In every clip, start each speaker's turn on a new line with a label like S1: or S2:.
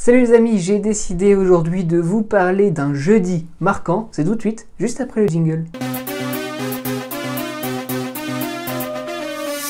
S1: Salut les amis, j'ai décidé aujourd'hui de vous parler d'un jeudi marquant, c'est tout de suite, juste après le jingle.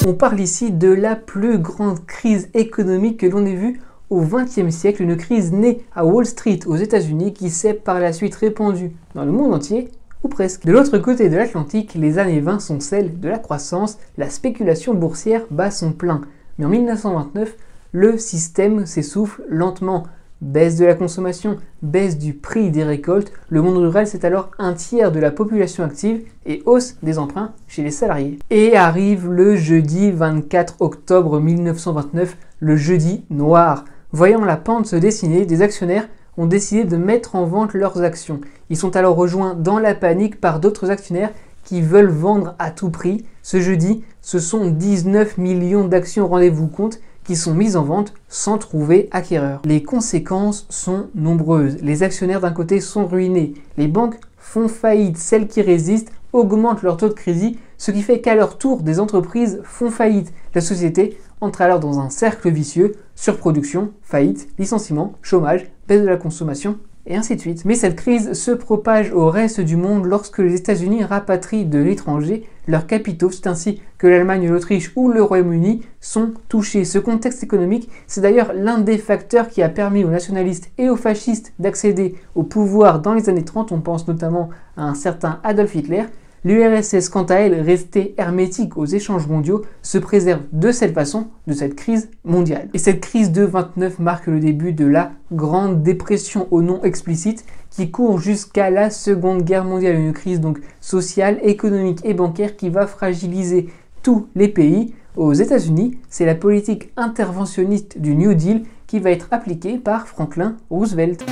S1: On parle ici de la plus grande crise économique que l'on ait vue au XXe siècle, une crise née à Wall Street aux États-Unis qui s'est par la suite répandue dans le monde entier, ou presque. De l'autre côté de l'Atlantique, les années 20 sont celles de la croissance, la spéculation boursière bat son plein. Mais en 1929, le système s'essouffle lentement. Baisse de la consommation, baisse du prix des récoltes, le monde rural c'est alors un tiers de la population active et hausse des emprunts chez les salariés. Et arrive le jeudi 24 octobre 1929, le jeudi noir. Voyant la pente se dessiner, des actionnaires ont décidé de mettre en vente leurs actions. Ils sont alors rejoints dans la panique par d'autres actionnaires qui veulent vendre à tout prix. Ce jeudi, ce sont 19 millions d'actions, rendez-vous compte, qui sont mises en vente sans trouver acquéreur. Les conséquences sont nombreuses. Les actionnaires d'un côté sont ruinés, les banques font faillite, celles qui résistent augmentent leur taux de crédit, ce qui fait qu'à leur tour des entreprises font faillite. La société entre alors dans un cercle vicieux, surproduction, faillite, licenciement, chômage, baisse de la consommation, et ainsi de suite. Mais cette crise se propage au reste du monde lorsque les États-Unis rapatrient de l'étranger leurs capitaux. C'est ainsi que l'Allemagne, l'Autriche ou le Royaume-Uni sont touchés. Ce contexte économique, c'est d'ailleurs l'un des facteurs qui a permis aux nationalistes et aux fascistes d'accéder au pouvoir dans les années 30. On pense notamment à un certain Adolf Hitler. L'URSS, quant à elle, restée hermétique aux échanges mondiaux, se préserve de cette façon de cette crise mondiale. Et cette crise de 29 marque le début de la Grande Dépression au nom explicite qui court jusqu'à la Seconde Guerre mondiale, une crise donc sociale, économique et bancaire qui va fragiliser tous les pays. Aux États-Unis, c'est la politique interventionniste du New Deal qui va être appliquée par Franklin Roosevelt.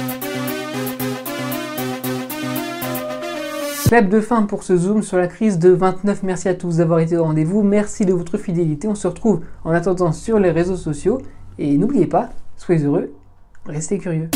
S1: Clap de fin pour ce zoom sur la crise de 29. Merci à tous d'avoir été au rendez-vous. Merci de votre fidélité. On se retrouve en attendant sur les réseaux sociaux. Et n'oubliez pas, soyez heureux, restez curieux.